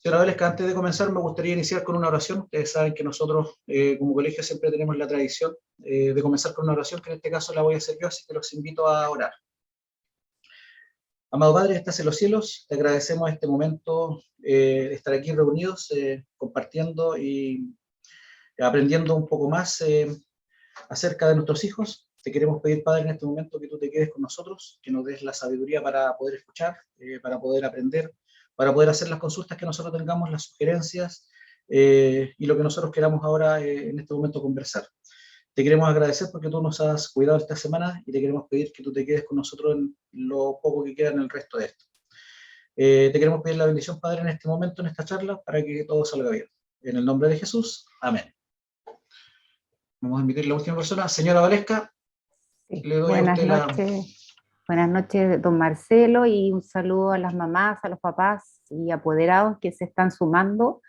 Señora Valesca, antes de comenzar me gustaría iniciar con una oración. Ustedes saben que nosotros como colegio siempre tenemos la tradición de comenzar con una oración, que en este caso la voy a hacer yo, así que los invito a orar. Amado Padre, que estás en los cielos, te agradecemos este momento de estar aquí reunidos, compartiendo y aprendiendo un poco más acerca de nuestros hijos. Te queremos pedir, Padre, en este momento que tú te quedes con nosotros, que nos des la sabiduría para poder escuchar, para poder aprender, para poder hacer las consultas que nosotros tengamos, las sugerencias y lo que nosotros queramos ahora en este momento conversar. Te queremos agradecer porque tú nos has cuidado esta semana y te queremos pedir que tú te quedes con nosotros en lo poco que queda en el resto de esto. Te queremos pedir la bendición, Padre, en este momento, en esta charla, para que todo salga bien. En el nombre de Jesús, amén. Vamos a invitar a la última persona, señora Valesca. Sí. Le doy a usted la... Buenas noches, don Marcelo, y un saludo a las mamás, a los papás y apoderados que se están sumando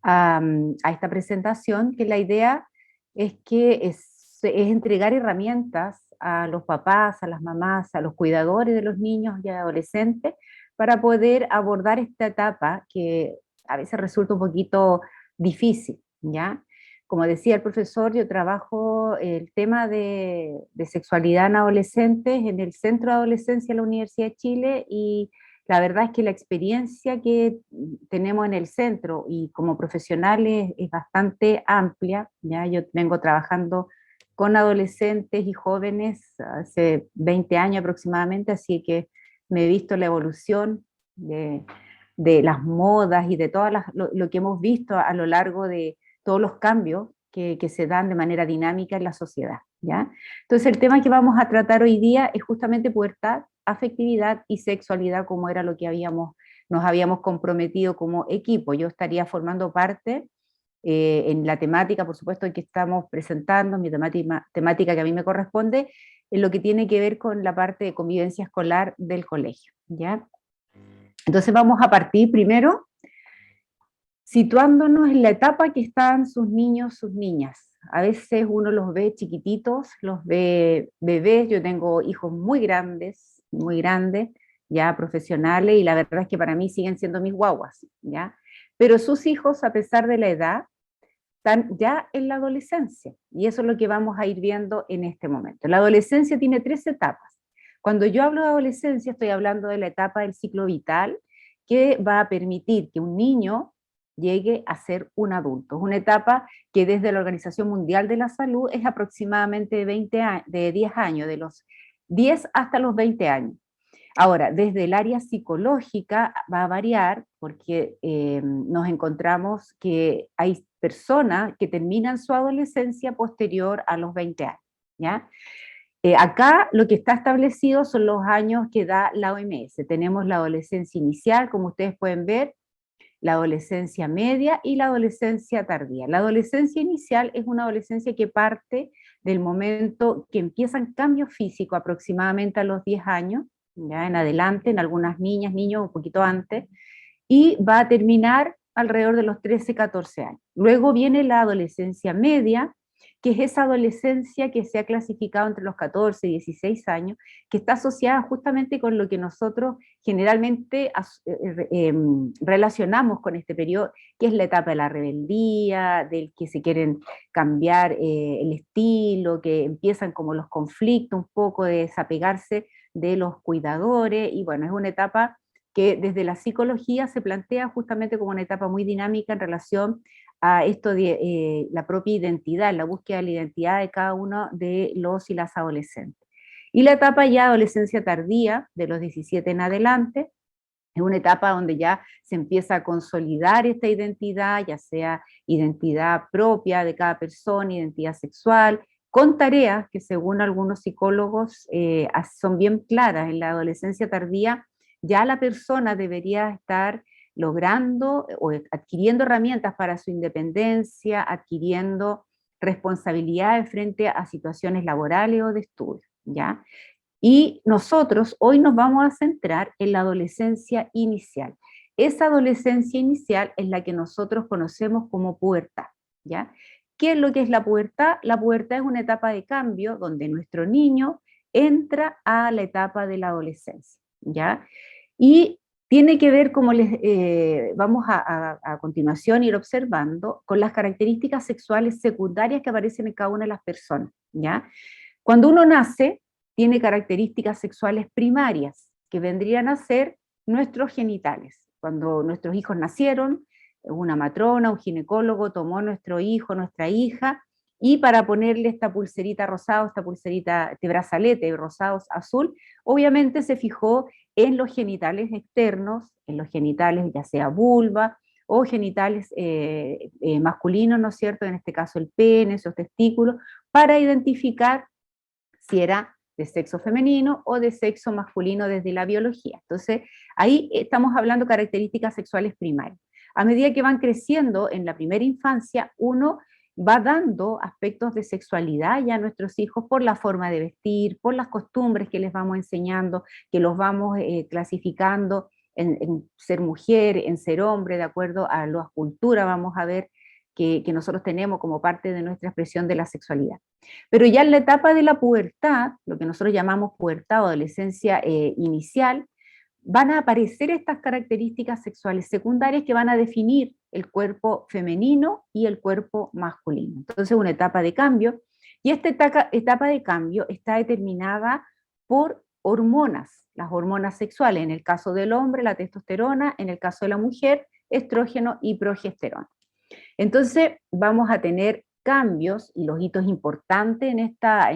a esta presentación, que la idea es que es entregar herramientas a los papás, a las mamás, a los cuidadores de los niños y adolescentes para poder abordar esta etapa que a veces resulta un poquito difícil, ¿ya? Como decía el profesor, yo trabajo el tema de sexualidad en adolescentes en el Centro de Adolescencia de la Universidad de Chile, y la verdad es que la experiencia que tenemos en el centro y como profesionales es bastante amplia, ¿ya? Yo vengo trabajando con adolescentes y jóvenes hace 20 años aproximadamente, así que me he visto la evolución de las modas y de todo lo que hemos visto a lo largo de todos los cambios que se dan de manera dinámica en la sociedad, ¿ya? Entonces el tema que vamos a tratar hoy día es justamente pubertad, afectividad y sexualidad, como era lo que nos habíamos comprometido como equipo. Yo estaría formando parte en la temática, por supuesto, que estamos presentando, mi temática que a mí me corresponde, en lo que tiene que ver con la parte de convivencia escolar del colegio, ¿ya? Entonces vamos a partir primero situándonos en la etapa que están sus niños, sus niñas. A veces uno los ve chiquititos, los ve bebés. Yo tengo hijos muy grandes, ya profesionales, y la verdad es que para mí siguen siendo mis guaguas, ¿ya? Pero sus hijos, a pesar de la edad, están ya en la adolescencia, y eso es lo que vamos a ir viendo en este momento. La adolescencia tiene 3 etapas. Cuando yo hablo de adolescencia, estoy hablando de la etapa del ciclo vital, que va a permitir que un niño llegue a ser un adulto. Es una etapa que desde la Organización Mundial de la Salud es aproximadamente de 10 años, de los 10 hasta los 20 años. Ahora, desde el área psicológica va a variar porque nos encontramos que hay personas que terminan su adolescencia posterior a los 20 años, ¿ya? Acá lo que está establecido son los años que da la OMS. Tenemos la adolescencia inicial, como ustedes pueden ver, la adolescencia media y la adolescencia tardía. La adolescencia inicial es una adolescencia que parte del momento que empiezan cambios físicos aproximadamente a los 10 años, ya en adelante, en algunas niñas, niños un poquito antes, y va a terminar alrededor de los 13, 14 años. Luego viene la adolescencia media, que es esa adolescencia que se ha clasificado entre los 14 y 16 años, que está asociada justamente con lo que nosotros generalmente relacionamos con este periodo, que es la etapa de la rebeldía, del que se quieren cambiar el estilo, que empiezan como los conflictos, un poco de desapegarse de los cuidadores, y bueno, es una etapa que desde la psicología se plantea justamente como una etapa muy dinámica en relación a esto de la propia identidad, la búsqueda de la identidad de cada uno de los y las adolescentes. Y la etapa ya adolescencia tardía, de los 17 en adelante, es una etapa donde ya se empieza a consolidar esta identidad, ya sea identidad propia de cada persona, identidad sexual, con tareas que según algunos psicólogos son bien claras. En la adolescencia tardía ya la persona debería estar logrando o adquiriendo herramientas para su independencia, adquiriendo responsabilidades frente a situaciones laborales o de estudio, ¿ya? Y nosotros hoy nos vamos a centrar en la adolescencia inicial. Esa adolescencia inicial es la que nosotros conocemos como pubertad, ¿ya? ¿Qué es lo que es la pubertad? La pubertad es una etapa de cambio donde nuestro niño entra a la etapa de la adolescencia, ¿ya? Y tiene que ver, como les vamos a continuación ir observando, con las características sexuales secundarias que aparecen en cada una de las personas, ¿ya? Cuando uno nace, tiene características sexuales primarias, que vendrían a ser nuestros genitales. Cuando nuestros hijos nacieron, una matrona, un ginecólogo tomó nuestro hijo, nuestra hija, y para ponerle esta pulserita rosada, esta pulserita, este brazalete rosado azul, obviamente se fijó en los genitales externos, en los genitales ya sea vulva o genitales masculinos, ¿no es cierto? En este caso el pene, esos testículos, para identificar si era de sexo femenino o de sexo masculino desde la biología. Entonces, ahí estamos hablando de características sexuales primarias. A medida que van creciendo en la primera infancia, uno va dando aspectos de sexualidad ya a nuestros hijos por la forma de vestir, por las costumbres que les vamos enseñando, que los vamos clasificando en ser mujer, en ser hombre, de acuerdo a las culturas, vamos a ver que nosotros tenemos como parte de nuestra expresión de la sexualidad. Pero ya en la etapa de la pubertad, lo que nosotros llamamos pubertad o adolescencia inicial, van a aparecer estas características sexuales secundarias que van a definir el cuerpo femenino y el cuerpo masculino. Entonces, una etapa de cambio, y esta etapa de cambio está determinada por hormonas, las hormonas sexuales, en el caso del hombre, la testosterona, en el caso de la mujer, estrógeno y progesterona. Entonces, vamos a tener cambios, y los hitos importantes en esta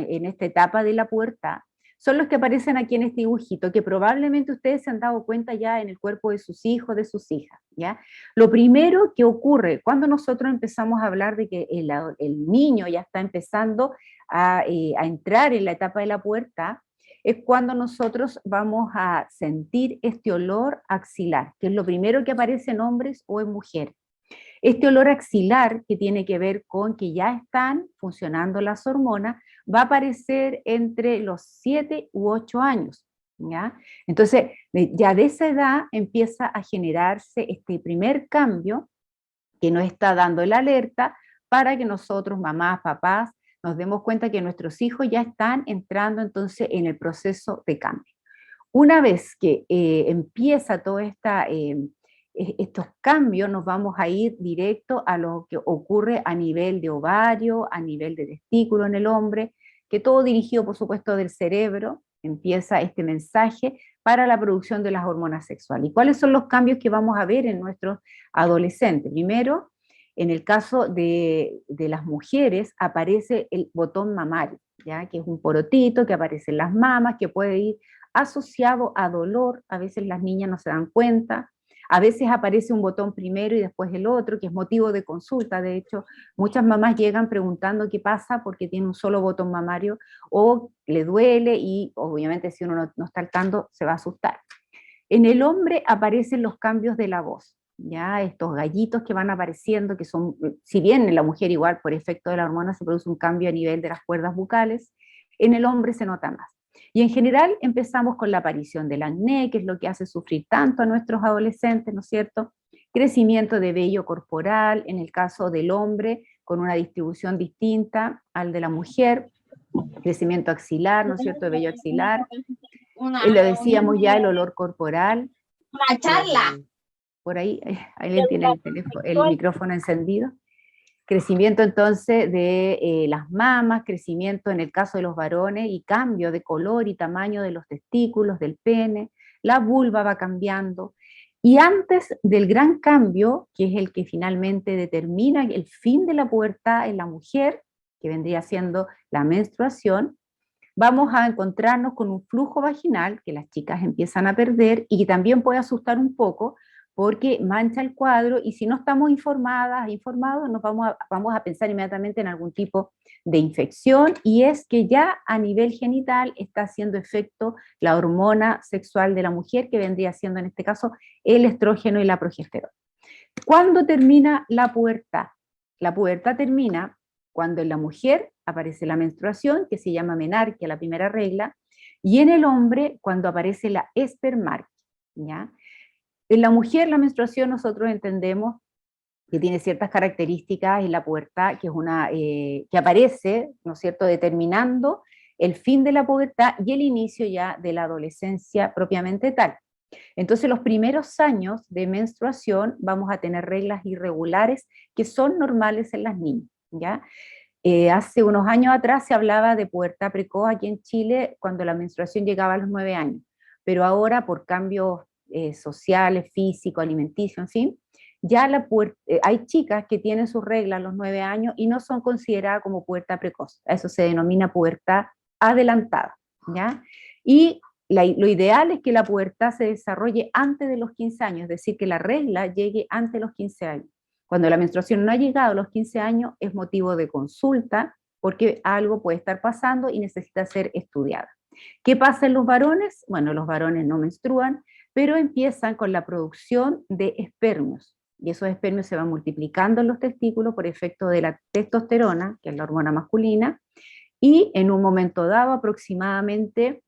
etapa de la pubertad son los que aparecen aquí en este dibujito, que probablemente ustedes se han dado cuenta ya en el cuerpo de sus hijos, de sus hijas, ¿ya? Lo primero que ocurre cuando nosotros empezamos a hablar de que el niño ya está empezando a entrar en la etapa de la pubertad, es cuando nosotros vamos a sentir este olor axilar, que es lo primero que aparece en hombres o en mujeres. Este olor axilar, que tiene que ver con que ya están funcionando las hormonas, va a aparecer entre los 7 u 8 años, ¿ya? Entonces, ya de esa edad empieza a generarse este primer cambio que nos está dando la alerta para que nosotros, mamás, papás, nos demos cuenta que nuestros hijos ya están entrando entonces en el proceso de cambio. Una vez que empieza toda estos cambios, nos vamos a ir directo a lo que ocurre a nivel de ovario, a nivel de testículo en el hombre, que todo dirigido, por supuesto, del cerebro, empieza este mensaje para la producción de las hormonas sexuales. ¿Y cuáles son los cambios que vamos a ver en nuestros adolescentes? Primero, en el caso de las mujeres, aparece el botón mamario, ¿ya? Que es un porotito que aparece en las mamas, que puede ir asociado a dolor, a veces las niñas no se dan cuenta, a veces aparece un botón primero y después el otro, que es motivo de consulta. De hecho, muchas mamás llegan preguntando qué pasa porque tiene un solo botón mamario o le duele, y obviamente si uno no está al tanto se va a asustar. En el hombre aparecen los cambios de la voz, ya estos gallitos que van apareciendo, que son, si bien en la mujer igual por efecto de la hormona se produce un cambio a nivel de las cuerdas bucales, en el hombre se nota más. Y en general empezamos con la aparición del acné, que es lo que hace sufrir tanto a nuestros adolescentes, ¿no es cierto? Crecimiento de vello corporal, en el caso del hombre, con una distribución distinta al de la mujer, crecimiento axilar, ¿no es cierto?, de vello axilar. Lo decíamos ya, el olor corporal. Una charla. Por ahí, alguien tiene el micrófono encendido. Crecimiento entonces de las mamas, crecimiento en el caso de los varones y cambio de color y tamaño de los testículos, del pene, la vulva va cambiando. Y antes del gran cambio, que es el que finalmente determina el fin de la pubertad en la mujer, que vendría siendo la menstruación, vamos a encontrarnos con un flujo vaginal que las chicas empiezan a perder y que también puede asustar un poco, porque mancha el cuadro, y si no estamos informados, nos vamos a pensar inmediatamente en algún tipo de infección, y es que ya a nivel genital está haciendo efecto la hormona sexual de la mujer, que vendría siendo en este caso el estrógeno y la progesterona. ¿Cuándo termina la pubertad? La pubertad termina cuando en la mujer aparece la menstruación, que se llama menarquia, la primera regla, y en el hombre cuando aparece la espermarquia, ¿ya? En la mujer, la menstruación, nosotros entendemos que tiene ciertas características en la pubertad, que es que aparece, ¿no es cierto?, determinando el fin de la pubertad y el inicio ya de la adolescencia propiamente tal. Entonces, los primeros años de menstruación vamos a tener reglas irregulares que son normales en las niñas, ¿ya? Hace unos años atrás se hablaba de pubertad precoz aquí en Chile cuando la menstruación llegaba a los 9 años, pero ahora por cambios sociales, físicos, alimenticios, en fin, ya hay chicas que tienen sus reglas a los 9 años y no son consideradas como pubertad precoz. Eso se denomina pubertad adelantada, ¿ya? Y lo ideal es que la pubertad se desarrolle antes de los 15 años, es decir, que la regla llegue antes de los 15 años. Cuando la menstruación no ha llegado a los 15 años es motivo de consulta porque algo puede estar pasando y necesita ser estudiada. ¿Qué pasa en los varones? Bueno, los varones no menstruan, pero empiezan con la producción de espermios. Y esos espermios se van multiplicando en los testículos por efecto de la testosterona, que es la hormona masculina, y en un momento dado, aproximadamente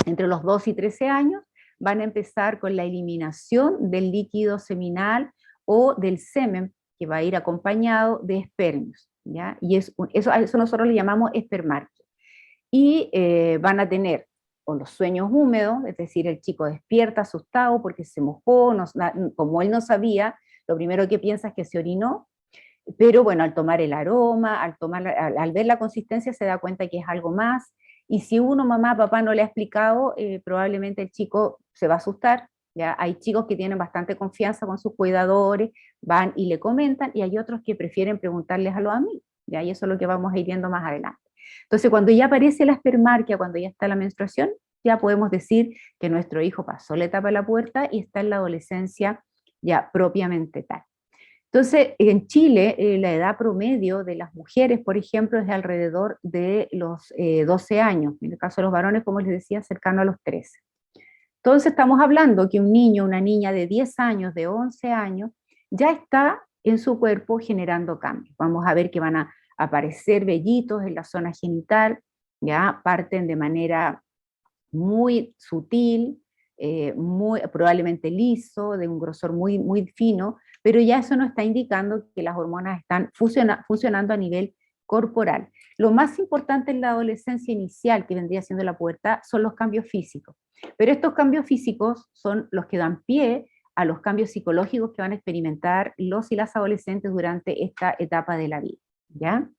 entre los 2 y 13 años, van a empezar con la eliminación del líquido seminal o del semen, que va a ir acompañado de espermios, ¿ya? Y eso nosotros le llamamos espermarquio. Y van a tener o los sueños húmedos, es decir, el chico despierta asustado porque se mojó, como él no sabía, lo primero que piensa es que se orinó, pero bueno, al tomar el aroma, al ver la consistencia se da cuenta que es algo más, y si uno, mamá, papá no le ha explicado, probablemente el chico se va a asustar. ¿Ya? Hay chicos que tienen bastante confianza con sus cuidadores, van y le comentan, y hay otros que prefieren preguntarles a los amigos, ¿ya? Y eso es lo que vamos a ir viendo más adelante. Entonces, cuando ya aparece la espermarquia, cuando ya está la menstruación, ya podemos decir que nuestro hijo pasó la etapa de la pubertad y está en la adolescencia ya propiamente tal. Entonces, en Chile, la edad promedio de las mujeres, por ejemplo, es de alrededor de los 12 años, en el caso de los varones, como les decía, cercano a los 13. Entonces, estamos hablando que un niño, una niña de 10 años, de 11 años, ya está en su cuerpo generando cambios. Vamos a ver que van a aparecer vellitos en la zona genital, ya parten de manera muy sutil, probablemente liso, de un grosor muy, muy fino, pero ya eso nos está indicando que las hormonas están funcionando a nivel corporal. Lo más importante en la adolescencia inicial, que vendría siendo la pubertad, son los cambios físicos. Pero estos cambios físicos son los que dan pie a los cambios psicológicos que van a experimentar los y las adolescentes durante esta etapa de la vida, ¿ya?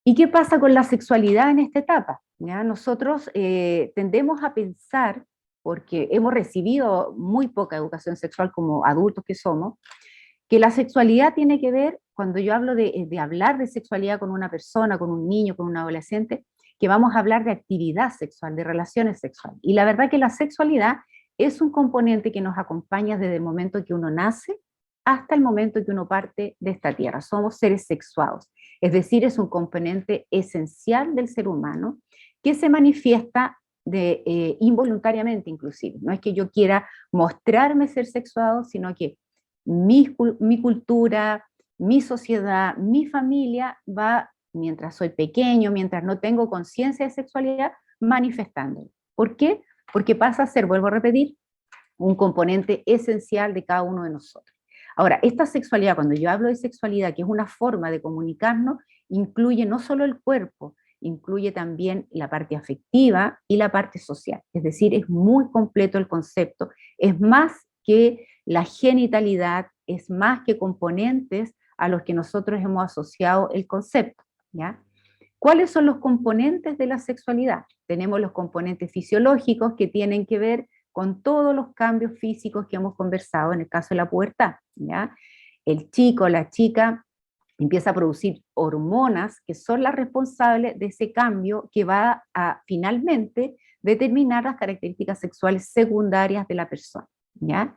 ¿Y qué pasa con la sexualidad en esta etapa? ¿Ya? Nosotros tendemos a pensar, porque hemos recibido muy poca educación sexual como adultos que somos, que la sexualidad tiene que ver, cuando yo hablo de hablar de sexualidad con una persona, con un niño, con un adolescente, que vamos a hablar de actividad sexual, de relaciones sexuales. Y la verdad que la sexualidad es un componente que nos acompaña desde el momento que uno nace hasta el momento que uno parte de esta tierra. Somos seres sexuados, es decir, es un componente esencial del ser humano que se manifiesta involuntariamente inclusive. No es que yo quiera mostrarme ser sexuado, sino que mi cultura, mi sociedad, mi familia va, mientras soy pequeño, mientras no tengo conciencia de sexualidad, manifestándolo. ¿Por qué? Porque pasa a ser, vuelvo a repetir, un componente esencial de cada uno de nosotros. Ahora, esta sexualidad, cuando yo hablo de sexualidad, que es una forma de comunicarnos, incluye no solo el cuerpo, incluye también la parte afectiva y la parte social. Es decir, es muy completo el concepto, es más que la genitalidad, es más que componentes a los que nosotros hemos asociado el concepto, ¿ya? ¿Cuáles son los componentes de la sexualidad? Tenemos los componentes fisiológicos que tienen que ver con todos los cambios físicos que hemos conversado en el caso de la pubertad, ¿ya? El chico, la chica empieza a producir hormonas que son las responsables de ese cambio que va a finalmente determinar las características sexuales secundarias de la persona, ¿ya?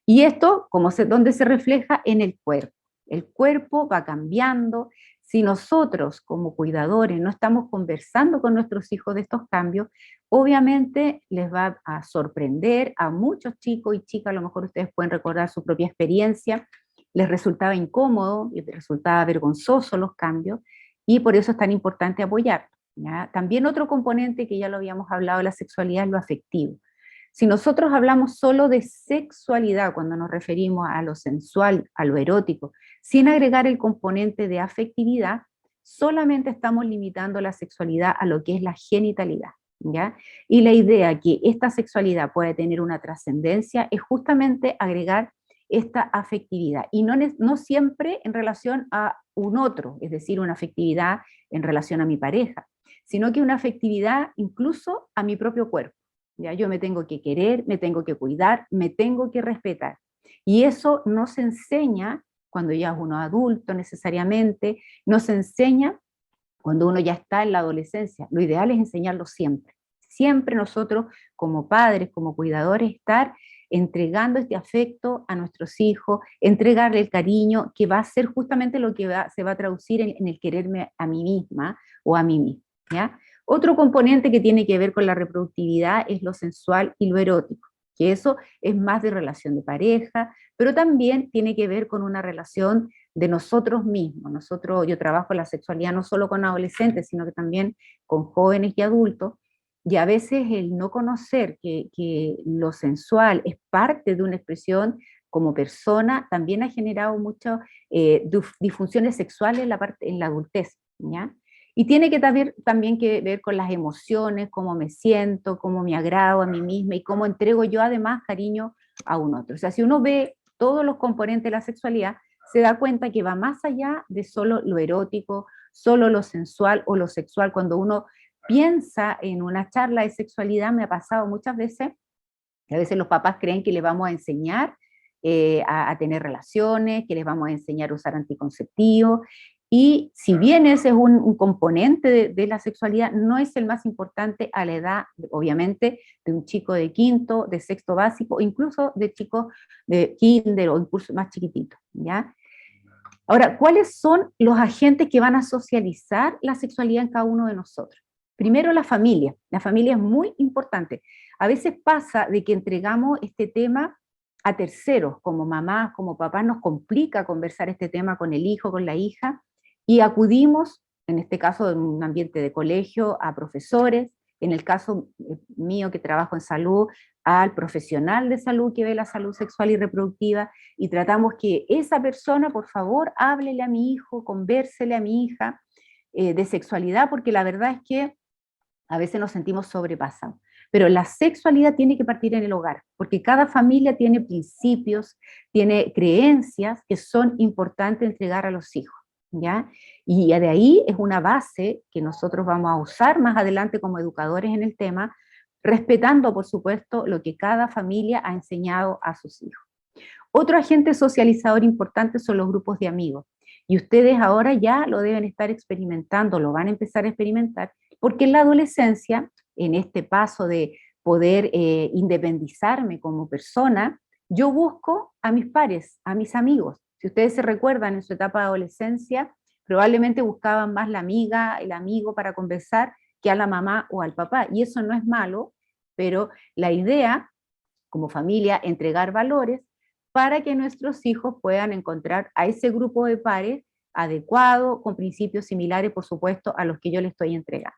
Y esto, ¿dónde se refleja? En el cuerpo. El cuerpo va cambiando. Si nosotros como cuidadores no estamos conversando con nuestros hijos de estos cambios, obviamente les va a sorprender a muchos chicos y chicas, a lo mejor ustedes pueden recordar su propia experiencia, les resultaba incómodo, les resultaba vergonzoso los cambios, y por eso es tan importante apoyar, ¿ya? También otro componente que ya lo habíamos hablado de la sexualidad es lo afectivo. Si nosotros hablamos solo de sexualidad cuando nos referimos a lo sensual, a lo erótico, sin agregar el componente de afectividad, solamente estamos limitando la sexualidad a lo que es la genitalidad. ¿ya? Y la idea que esta sexualidad puede tener una trascendencia es justamente agregar esta afectividad, y no siempre en relación a un otro, es decir, una afectividad en relación a mi pareja, sino que una afectividad incluso a mi propio cuerpo. ¿Ya? Yo me tengo que querer, me tengo que cuidar, me tengo que respetar. Y eso no se enseña cuando ya es uno adulto necesariamente, no se enseña cuando uno ya está en la adolescencia. Lo ideal es enseñarlo siempre. Siempre nosotros como padres, como cuidadores, estar entregando este afecto a nuestros hijos, entregarle el cariño, que va a ser justamente lo que se va a traducir en el quererme a mí misma o a mí mismo. ¿Ya? Otro componente que tiene que ver con la reproductividad es lo sensual y lo erótico, que eso es más de relación de pareja, pero también tiene que ver con una relación de nosotros mismos. Yo trabajo la sexualidad no solo con adolescentes, sino que también con jóvenes y adultos, y a veces el no conocer que lo sensual es parte de una expresión como persona, también ha generado muchas disfunciones sexuales en la adultez, ¿ya? Y tiene que también que ver con las emociones, cómo me siento, cómo me agrado a mí misma y cómo entrego yo además cariño a un otro. O sea, si uno ve todos los componentes de la sexualidad, se da cuenta que va más allá de solo lo erótico, solo lo sensual o lo sexual. Cuando uno piensa en una charla de sexualidad, me ha pasado muchas veces, que a veces los papás creen que les vamos a enseñar a tener relaciones, que les vamos a enseñar a usar anticonceptivos, y si bien ese es un componente de la sexualidad, no es el más importante a la edad, obviamente, de un chico de quinto, de sexto básico, incluso de chicos de kinder o incluso más chiquititos, ¿ya? Ahora, ¿cuáles son los agentes que van a socializar la sexualidad en cada uno de nosotros? Primero, la familia. La familia es muy importante. A veces pasa de que entregamos este tema a terceros, como mamás, como papás, nos complica conversar este tema con el hijo, con la hija, y acudimos, en este caso en un ambiente de colegio, a profesores, en el caso mío que trabajo en salud, al profesional de salud que ve la salud sexual y reproductiva, y tratamos que esa persona, por favor, háblele a mi hijo, convérsele a mi hija de sexualidad, porque la verdad es que a veces nos sentimos sobrepasados. Pero la sexualidad tiene que partir en el hogar, porque cada familia tiene principios, tiene creencias que son importantes entregar a los hijos, ¿ya? Y de ahí es una base que nosotros vamos a usar más adelante como educadores en el tema, respetando, por supuesto, lo que cada familia ha enseñado a sus hijos. Otro agente socializador importante son los grupos de amigos. Y ustedes ahora ya lo deben estar experimentando, lo van a empezar a experimentar, porque en la adolescencia, en este paso de poder independizarme como persona, yo busco a mis pares, a mis amigos. Si ustedes se recuerdan en su etapa de adolescencia, probablemente buscaban más la amiga, el amigo para conversar que a la mamá o al papá. Y eso no es malo, pero la idea, como familia, entregar valores para que nuestros hijos puedan encontrar a ese grupo de pares adecuado, con principios similares, por supuesto, a los que yo les estoy entregando.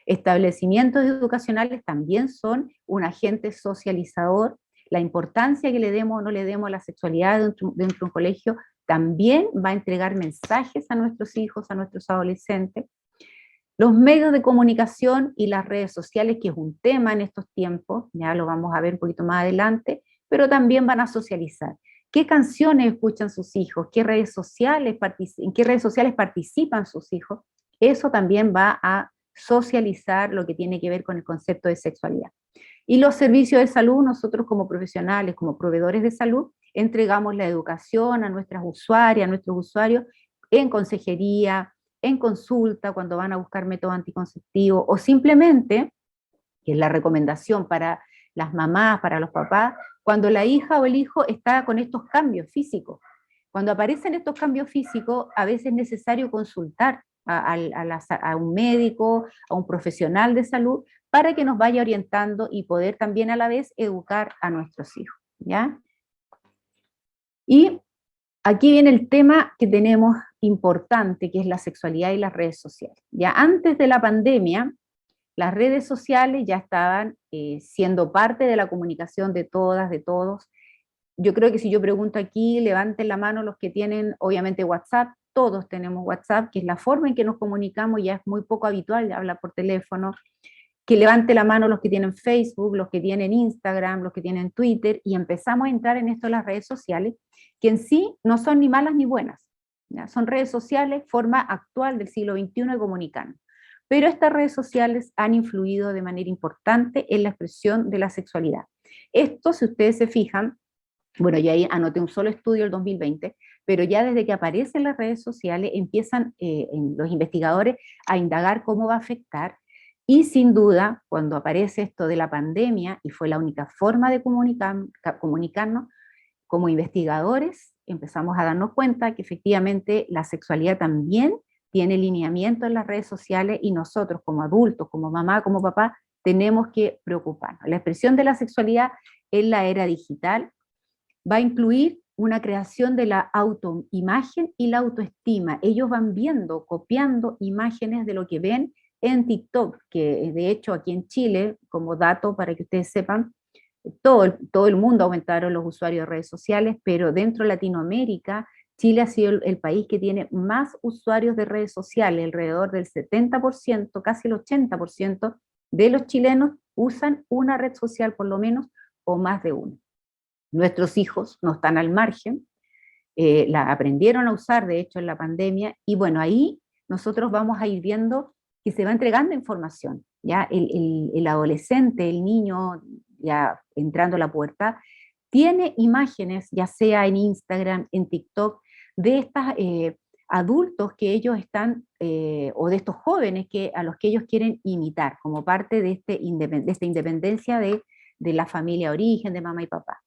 Establecimientos educacionales también son un agente socializador. La importancia que le demos o no le demos a la sexualidad dentro de un colegio también va a entregar mensajes a nuestros hijos, a nuestros adolescentes. Los medios de comunicación y las redes sociales, que es un tema en estos tiempos, ya lo vamos a ver un poquito más adelante, pero también van a socializar. ¿Qué canciones escuchan sus hijos? ¿En qué redes sociales participan sus hijos? Eso también va a socializar lo que tiene que ver con el concepto de sexualidad. Y los servicios de salud, nosotros como profesionales, como proveedores de salud, entregamos la educación a nuestras usuarias, a nuestros usuarios, en consejería, en consulta, cuando van a buscar método anticonceptivo, o simplemente, que es la recomendación para las mamás, para los papás, cuando la hija o el hijo está con estos cambios físicos. Cuando aparecen estos cambios físicos, a veces es necesario consultar a un médico, a un profesional de salud, para que nos vaya orientando y poder también a la vez educar a nuestros hijos, ¿ya? Y aquí viene el tema que tenemos importante, que es la sexualidad y las redes sociales. Ya antes de la pandemia, las redes sociales ya estaban siendo parte de la comunicación de todas, de todos. Yo creo que si yo pregunto aquí, levanten la mano los que tienen, obviamente, WhatsApp. Todos tenemos WhatsApp, que es la forma en que nos comunicamos, ya es muy poco habitual hablar por teléfono. que levante la mano los que tienen Facebook, los que tienen Instagram, los que tienen Twitter, y empezamos a entrar en esto de las redes sociales, que en sí no son ni malas ni buenas, ¿ya? Son redes sociales, forma actual del siglo XXI de comunicarnos. Pero estas redes sociales han influido de manera importante en la expresión de la sexualidad. Esto, si ustedes se fijan, bueno, yo ahí anoté un solo estudio el 2020, pero ya desde que aparecen las redes sociales empiezan los investigadores a indagar cómo va a afectar, y sin duda, cuando aparece esto de la pandemia, y fue la única forma de comunicarnos, como investigadores empezamos a darnos cuenta que efectivamente la sexualidad también tiene lineamiento en las redes sociales, y nosotros como adultos, como mamá, como papá, tenemos que preocuparnos. La expresión de la sexualidad en la era digital va a incluir una creación de la autoimagen y la autoestima. Ellos van viendo, copiando imágenes de lo que ven en TikTok, que de hecho aquí en Chile, como dato para que ustedes sepan, todo el mundo aumentaron los usuarios de redes sociales, pero dentro de Latinoamérica, Chile ha sido el país que tiene más usuarios de redes sociales, alrededor del 70%, casi el 80% de los chilenos usan una red social por lo menos, o más de una. Nuestros hijos no están al margen, la aprendieron a usar, de hecho, en la pandemia, y bueno, ahí nosotros vamos a ir viendo que se va entregando información, ¿ya? El adolescente, el niño, ya entrando a la pubertad, tiene imágenes, ya sea en Instagram, en TikTok, de estos adultos que ellos están, o de estos jóvenes a los que ellos quieren imitar, como parte de esta independencia de la familia de origen, de mamá y papá.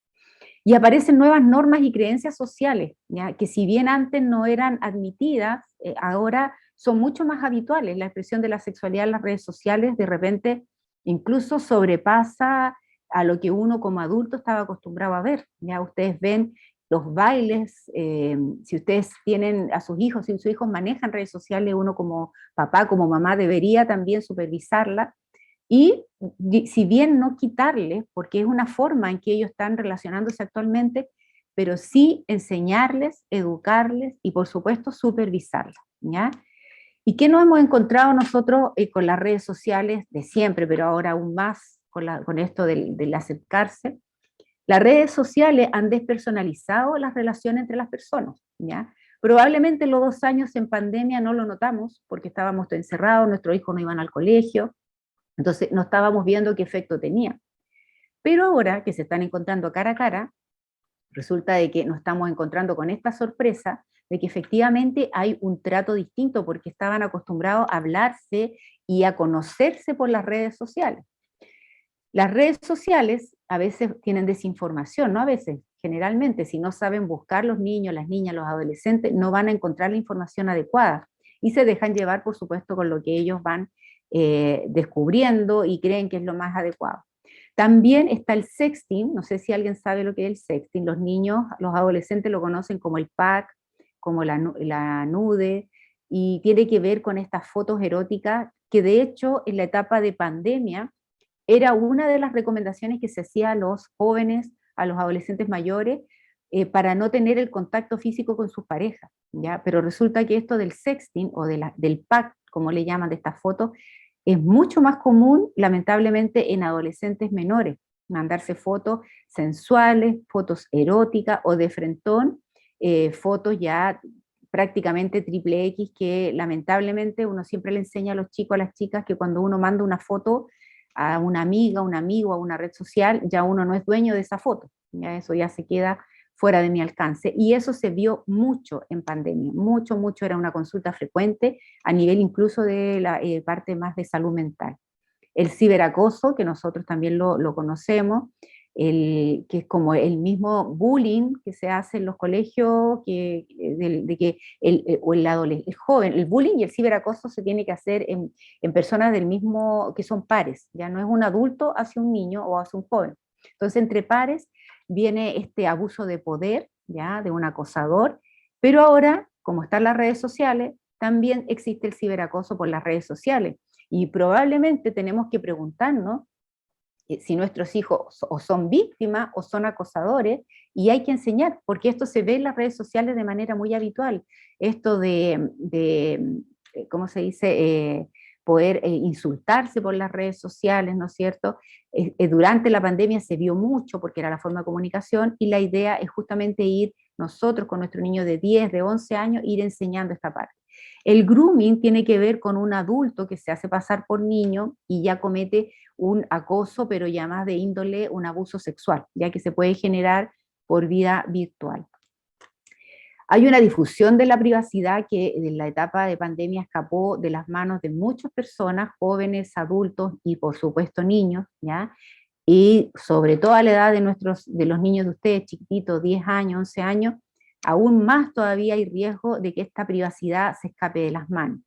Y aparecen nuevas normas y creencias sociales, ¿ya? Que si bien antes no eran admitidas, ahora son mucho más habituales. La expresión de la sexualidad en las redes sociales de repente incluso sobrepasa a lo que uno como adulto estaba acostumbrado a ver. Ya ustedes ven los bailes, si ustedes tienen a sus hijos, si sus hijos manejan redes sociales, uno como papá, como mamá debería también supervisarla. Y si bien no quitarles, porque es una forma en que ellos están relacionándose actualmente, pero sí enseñarles, educarles y por supuesto supervisarlas, ¿ya? ¿Y qué nos hemos encontrado nosotros con las redes sociales de siempre, pero ahora aún más con esto del acercarse? Las redes sociales han despersonalizado las relaciones entre las personas, ¿ya? Probablemente los 2 años en pandemia no lo notamos porque estábamos encerrados, nuestros hijos no iban al colegio, entonces no estábamos viendo qué efecto tenía. Pero ahora que se están encontrando cara a cara, resulta de que nos estamos encontrando con esta sorpresa de que efectivamente hay un trato distinto porque estaban acostumbrados a hablarse y a conocerse por las redes sociales. Las redes sociales a veces tienen desinformación, no a veces, generalmente, si no saben buscar los niños, las niñas, los adolescentes, no van a encontrar la información adecuada y se dejan llevar, por supuesto, con lo que ellos van descubriendo y creen que es lo más adecuado. También está el sexting, no sé si alguien sabe lo que es el sexting, los niños, los adolescentes lo conocen como el pack, como la nude, y tiene que ver con estas fotos eróticas que de hecho en la etapa de pandemia era una de las recomendaciones que se hacía a los jóvenes, a los adolescentes mayores, para no tener el contacto físico con sus parejas, ¿ya? Pero resulta que esto del sexting o del pack, como le llaman de estas fotos, es mucho más común, lamentablemente, en adolescentes menores, mandarse fotos sensuales, fotos eróticas o de frentón, fotos ya prácticamente triple X, que lamentablemente uno siempre le enseña a los chicos, a las chicas, que cuando uno manda una foto a una amiga, a un amigo, a una red social, ya uno no es dueño de esa foto, ya eso ya se queda fuera de mi alcance. Y eso se vio mucho en pandemia, mucho, mucho, era una consulta frecuente a nivel incluso de la parte más de salud mental. El ciberacoso, que nosotros también lo conocemos, que es como el mismo bullying que se hace en los colegios, de que o el joven, el bullying y el ciberacoso se tiene que hacer en personas del mismo, que son pares, ya no es un adulto hacia un niño o hacia un joven. Entonces, entre pares viene este abuso de poder, ya, de un acosador, pero ahora, como están las redes sociales, también existe el ciberacoso por las redes sociales. Y probablemente tenemos que preguntarnos si nuestros hijos o son víctimas o son acosadores, y hay que enseñar, porque esto se ve en las redes sociales de manera muy habitual, esto ¿cómo se dice? poder insultarse por las redes sociales, ¿no es cierto? Durante la pandemia se vio mucho porque era la forma de comunicación y la idea es justamente ir nosotros con nuestro niño de 10, de 11 años, ir enseñando esta parte. El grooming tiene que ver con un adulto que se hace pasar por niño y ya comete un acoso, pero ya más de índole, un abuso sexual, ya que se puede generar por vía virtual. Hay una difusión de la privacidad que en la etapa de pandemia escapó de las manos de muchas personas, jóvenes, adultos y por supuesto niños, ¿ya? Y sobre todo a la edad de los niños de ustedes, chiquititos, 10 años, 11 años, aún más todavía hay riesgo de que esta privacidad se escape de las manos.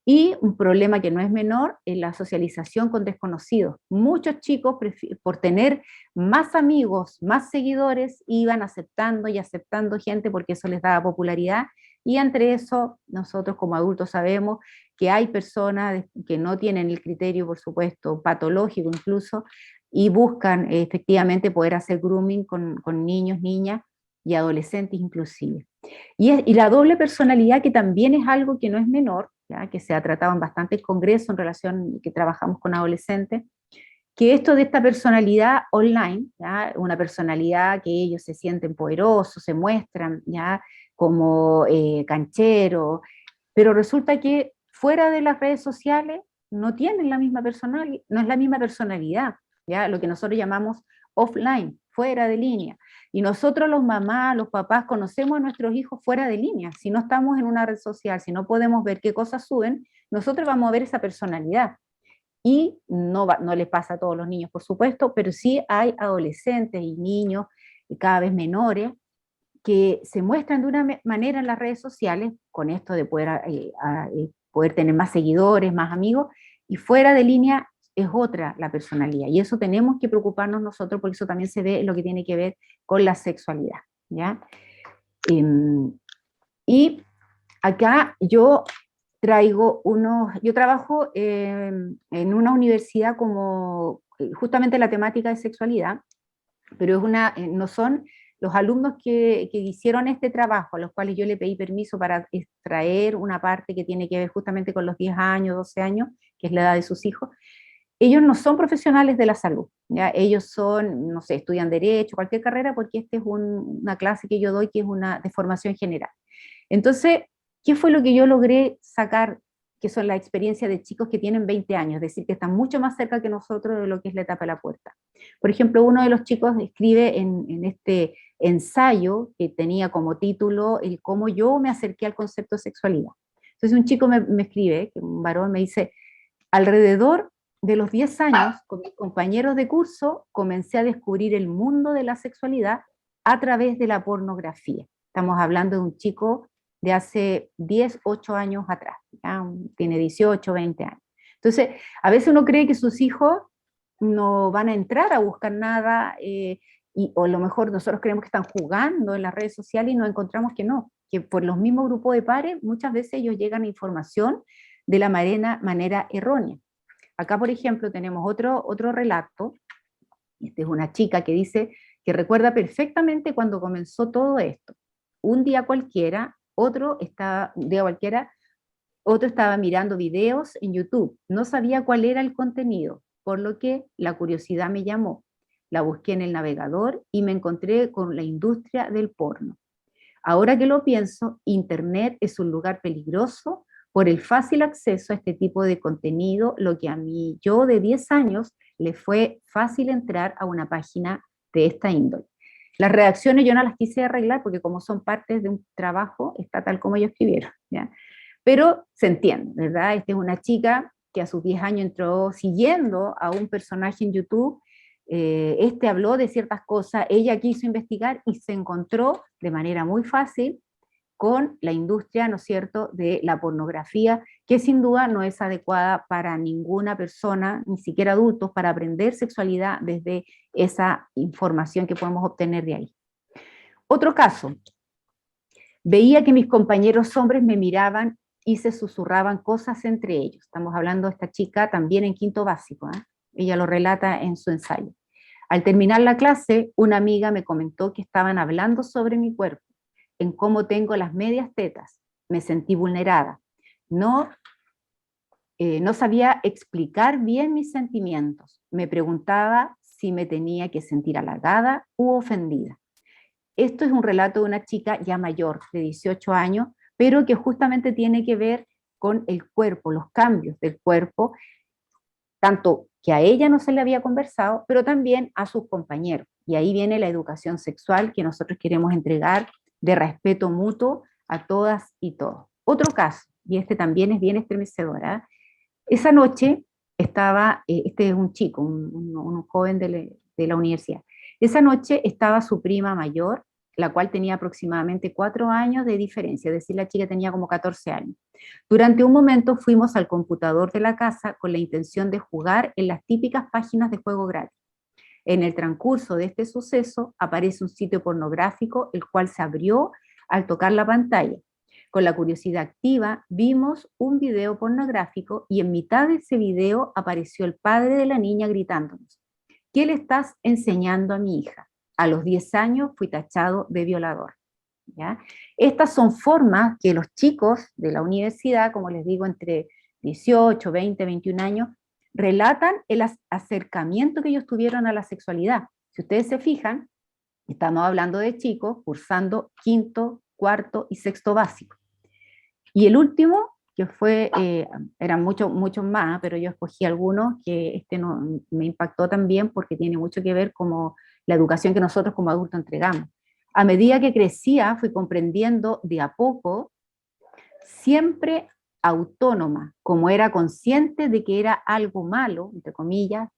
Y un problema que no es menor es la socialización con desconocidos. Muchos chicos, por tener más amigos, más seguidores, iban aceptando y aceptando gente porque eso les daba popularidad. Y entre eso, nosotros como adultos sabemos que hay personas que no tienen el criterio, por supuesto, patológico incluso, y buscan efectivamente poder hacer grooming con niños, niñas y adolescentes inclusive. Y la doble personalidad, que también es algo que no es menor, ¿ya? Que se ha tratado en bastantes congresos en relación que trabajamos con adolescentes, que esto de esta personalidad online, ¿ya? Una personalidad que ellos se sienten poderosos, se muestran, ¿ya? Como cancheros, pero resulta que fuera de las redes sociales no tienen la misma personalidad, no es la misma personalidad, ¿ya? Lo que nosotros llamamos offline, fuera de línea. Y nosotros los mamás, los papás, conocemos a nuestros hijos fuera de línea. Si no estamos en una red social, si no podemos ver qué cosas suben, nosotros vamos a ver esa personalidad. Y no les pasa a todos los niños, por supuesto, pero sí hay adolescentes y niños cada vez menores que se muestran de una manera en las redes sociales, con esto de poder tener más seguidores, más amigos, y fuera de línea es otra la personalidad. Y eso tenemos que preocuparnos nosotros, porque eso también se ve en lo que tiene que ver con la sexualidad, ¿ya? Y acá yo yo trabajo en una universidad como justamente la temática de sexualidad, pero no son los alumnos que hicieron este trabajo, a los cuales yo le pedí permiso para extraer una parte que tiene que ver justamente con los 10 años, 12 años, que es la edad de sus hijos. Ellos no son profesionales de la salud, ¿ya? Ellos son, no sé, estudian derecho, cualquier carrera, porque esta es una clase que yo doy que es una de formación general. Entonces, ¿qué fue lo que yo logré sacar? Que son la experiencia de chicos que tienen 20 años, es decir, que están mucho más cerca que nosotros de lo que es la etapa de la puerta. Por ejemplo, uno de los chicos escribe en este ensayo que tenía como título el cómo yo me acerqué al concepto de sexualidad. Entonces un chico me escribe, un varón me dice, alrededor de los 10 años, con mis compañeros de curso, comencé a descubrir el mundo de la sexualidad a través de la pornografía. Estamos hablando de un chico de hace 10, 8 años atrás, ¿ya? Tiene 18, 20 años. Entonces, a veces uno cree que sus hijos no van a entrar a buscar nada, o a lo mejor nosotros creemos que están jugando en las redes sociales y nos encontramos que no, que por los mismos grupos de pares muchas veces ellos llegan a información de la manera errónea. Acá, por ejemplo, tenemos otro relato. Esta es una chica que dice que recuerda perfectamente cuando comenzó todo esto. Un día cualquiera, otro estaba mirando videos en YouTube. No sabía cuál era el contenido, por lo que la curiosidad me llamó. La busqué en el navegador y me encontré con la industria del porno. Ahora que lo pienso, Internet es un lugar peligroso por el fácil acceso a este tipo de contenido, lo que a mí, yo de 10 años, le fue fácil entrar a una página de esta índole. Las reacciones yo no las quise arreglar porque como son partes de un trabajo, está tal como ellos escribieron, ¿ya? Pero se entiende, ¿verdad? Esta es una chica que a sus 10 años entró siguiendo a un personaje en YouTube, habló de ciertas cosas, ella quiso investigar y se encontró de manera muy fácil con la industria, ¿no es cierto?, de la pornografía, que sin duda no es adecuada para ninguna persona, ni siquiera adultos, para aprender sexualidad desde esa información que podemos obtener de ahí. Otro caso, veía que mis compañeros hombres me miraban y se susurraban cosas entre ellos. Estamos hablando de esta chica también en quinto básico, ¿eh? Ella lo relata en su ensayo. Al terminar la clase, una amiga me comentó que estaban hablando sobre mi cuerpo, en cómo tengo las medias tetas. Me sentí vulnerada. No no sabía explicar bien mis sentimientos. Me preguntaba si me tenía que sentir halagada u ofendida. Esto es un relato de una chica ya mayor, de 18 años, pero que justamente tiene que ver con el cuerpo, los cambios del cuerpo, tanto que a ella no se le había conversado, pero también a sus compañeros. Y ahí viene la educación sexual que nosotros queremos entregar de respeto mutuo a todas y todos. Otro caso, y este también es bien estremecedor. Esa noche estaba, este es un chico, un joven de la universidad. Esa noche estaba su prima mayor, la cual tenía aproximadamente 4 años de diferencia, es decir, la chica tenía como 14 años. Durante un momento fuimos al computador de la casa con la intención de jugar en las típicas páginas de juego gratis. En el transcurso de este suceso aparece un sitio pornográfico, el cual se abrió al tocar la pantalla. Con la curiosidad activa, vimos un video pornográfico y en mitad de ese video apareció el padre de la niña gritándonos: ¿qué le estás enseñando a mi hija? A los 10 años fui tachado de violador. ¿Ya? Estas son formas que los chicos de la universidad, como les digo, entre 18, 20, 21 años, relatan el acercamiento que ellos tuvieron a la sexualidad. Si ustedes se fijan, estamos hablando de chicos cursando quinto, cuarto y sexto básico. Y el último, que fue, eran muchos más, pero yo escogí algunos que no, me impactó también porque tiene mucho que ver con la educación que nosotros como adultos entregamos. A medida que crecía, fui comprendiendo de a poco, siempre autónoma, como era consciente de que era algo malo, entre comillas,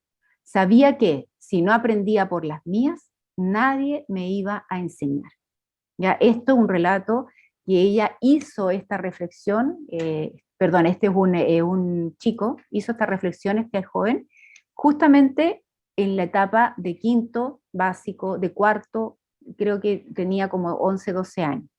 sabía que si no aprendía por las mías, nadie me iba a enseñar. ¿Ya? Esto es un relato que ella hizo esta reflexión, perdón, este es un chico, hizo esta reflexión, este joven, justamente en la etapa de quinto básico, de cuarto, creo que tenía como 11, 12 años.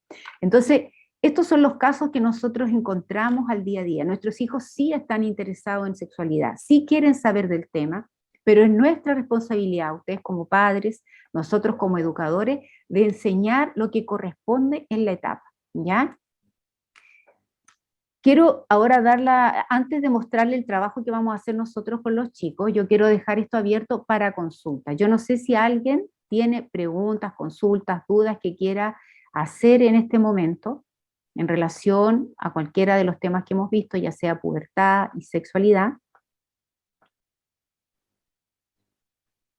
Entonces, estos son los casos que nosotros encontramos al día a día. Nuestros hijos sí están interesados en sexualidad, sí quieren saber del tema, pero es nuestra responsabilidad, ustedes como padres, nosotros como educadores, de enseñar lo que corresponde en la etapa, ¿ya? Quiero ahora antes de mostrarle el trabajo que vamos a hacer nosotros con los chicos, yo quiero dejar esto abierto para consulta. Yo no sé si alguien tiene preguntas, consultas, dudas que quiera hacer en este momento en relación a cualquiera de los temas que hemos visto, ya sea pubertad y sexualidad.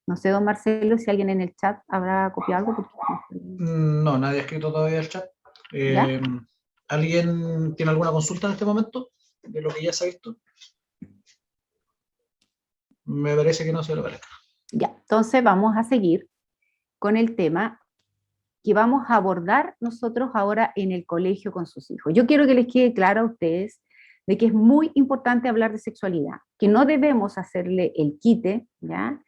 No sé, don Marcelo, si alguien en el chat habrá copiado algo. No, nadie ha escrito todavía el chat. ¿Ya? ¿Alguien tiene alguna consulta en este momento de lo que ya se ha visto? Me parece que no se lo parezca. Ya, entonces vamos a seguir con el tema que vamos a abordar nosotros ahora en el colegio con sus hijos. Yo quiero que les quede claro a ustedes de que es muy importante hablar de sexualidad, que no debemos hacerle el quite, ¿ya?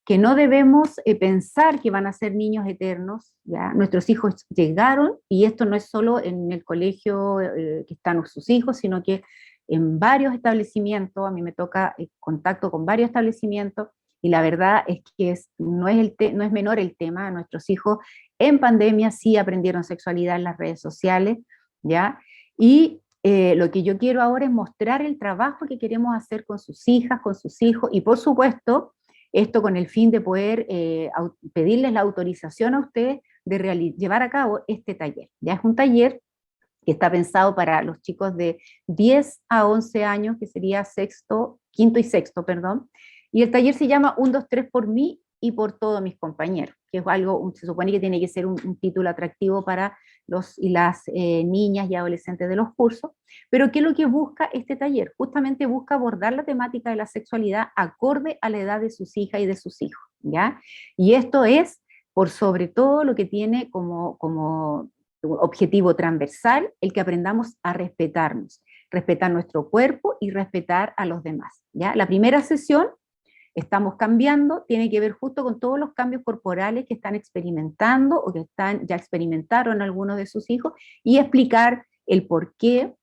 Que no debemos pensar que van a ser niños eternos, ¿ya? Nuestros hijos llegaron, y esto no es solo en el colegio que están sus hijos, sino que en varios establecimientos, a mí me toca contacto con varios establecimientos, y la verdad es que no es menor el tema. Nuestros hijos en pandemia sí aprendieron sexualidad en las redes sociales, ¿ya? Y lo que yo quiero ahora es mostrar el trabajo que queremos hacer con sus hijas, con sus hijos, y por supuesto, esto con el fin de poder pedirles la autorización a ustedes de llevar a cabo este taller. Ya es un taller que está pensado para los chicos de 10 a 11 años, que sería quinto y sexto, perdón, y el taller se llama 1, 2, 3 por mí y por todos mis compañeros, que es algo, se supone que tiene que ser un título atractivo para los y las niñas y adolescentes de los cursos. Pero ¿qué es lo que busca este taller? Justamente busca abordar la temática de la sexualidad acorde a la edad de sus hijas y de sus hijos, ¿ya? Y esto es, por sobre todo, lo que tiene como objetivo transversal, el que aprendamos a respetarnos, respetar nuestro cuerpo y respetar a los demás, ¿ya? La primera sesión, estamos cambiando, tiene que ver justo con todos los cambios corporales que están experimentando o que ya experimentaron algunos de sus hijos, y explicar el por qué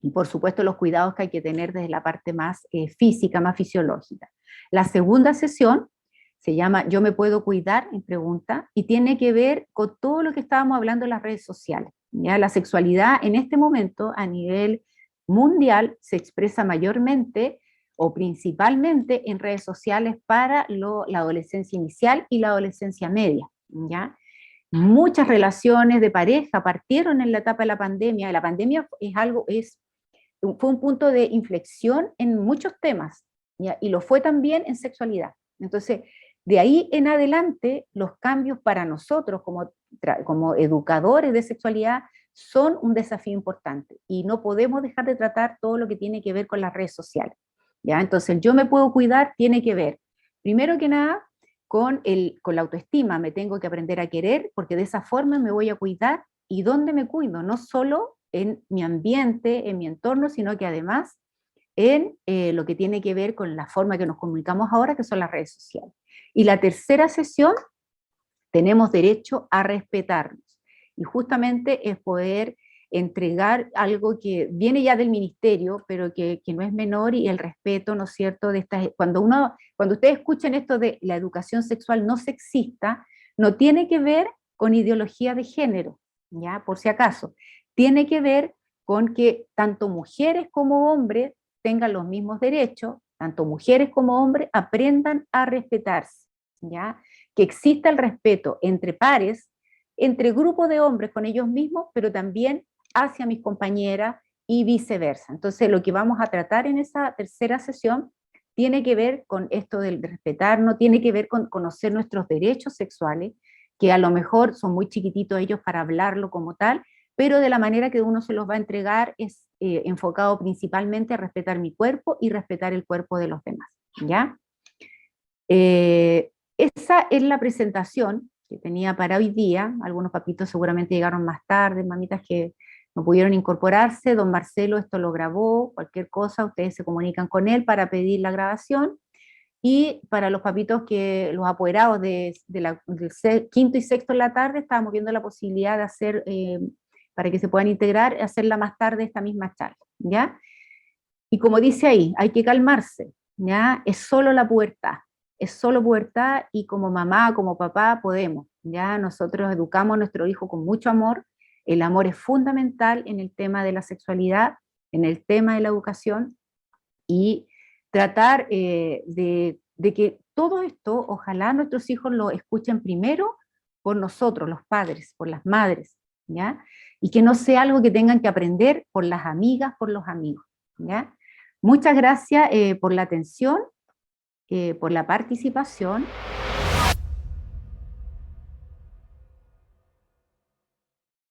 y por supuesto los cuidados que hay que tener desde la parte más física, más fisiológica. La segunda sesión se llama Yo me puedo cuidar, en pregunta, y tiene que ver con todo lo que estábamos hablando en las redes sociales, ¿ya? La sexualidad en este momento a nivel mundial se expresa mayormente o principalmente en redes sociales para la adolescencia inicial y la adolescencia media, ¿ya? Muchas relaciones de pareja partieron en la etapa de la pandemia. La pandemia fue un punto de inflexión en muchos temas, ¿ya? Y lo fue también en sexualidad. Entonces, de ahí en adelante, los cambios para nosotros como educadores de sexualidad son un desafío importante y no podemos dejar de tratar todo lo que tiene que ver con las redes sociales, ¿ya? Entonces, yo me puedo cuidar, tiene que ver, primero que nada, con la autoestima. Me tengo que aprender a querer, porque de esa forma me voy a cuidar. ¿Y dónde me cuido? No solo en mi ambiente, en mi entorno, sino que además en lo que tiene que ver con la forma que nos comunicamos ahora, que son las redes sociales. Y la tercera sesión, tenemos derecho a respetarnos. Y justamente es poder entregar algo que viene ya del ministerio, pero que no es menor, y el respeto, ¿no es cierto?, cuando ustedes escuchen esto de la educación sexual no sexista, no tiene que ver con ideología de género, ¿ya? Por si acaso, tiene que ver con que tanto mujeres como hombres tengan los mismos derechos, tanto mujeres como hombres aprendan a respetarse, ¿ya? Que exista el respeto entre pares, entre grupos de hombres con ellos mismos, pero también hacia mis compañeras y viceversa. Entonces, lo que vamos a tratar en esa tercera sesión tiene que ver con esto del respetarnos, tiene que ver con conocer nuestros derechos sexuales, que a lo mejor son muy chiquititos ellos para hablarlo como tal, pero de la manera que uno se los va a entregar es enfocado principalmente a respetar mi cuerpo y respetar el cuerpo de los demás, ¿ya? Esa es la presentación que tenía para hoy día. Algunos papitos seguramente llegaron más tarde, mamitas que no pudieron incorporarse. Don Marcelo esto lo grabó, cualquier cosa, ustedes se comunican con él para pedir la grabación. Y para los papitos los apoderados del quinto y sexto en la tarde, estábamos viendo la posibilidad de hacer, para que se puedan integrar, hacerla más tarde esta misma charla, ¿ya? Y como dice ahí, hay que calmarse, ¿ya? Es solo la pubertad. Es solo pubertad, y como mamá, como papá, podemos, ¿ya? Nosotros educamos a nuestro hijo con mucho amor. El amor es fundamental en el tema de la sexualidad, en el tema de la educación, y tratar de que todo esto, ojalá nuestros hijos lo escuchen primero por nosotros, los padres, por las madres, ¿ya? Y que no sea algo que tengan que aprender por las amigas, por los amigos, ¿ya? Muchas gracias por la atención, por la participación.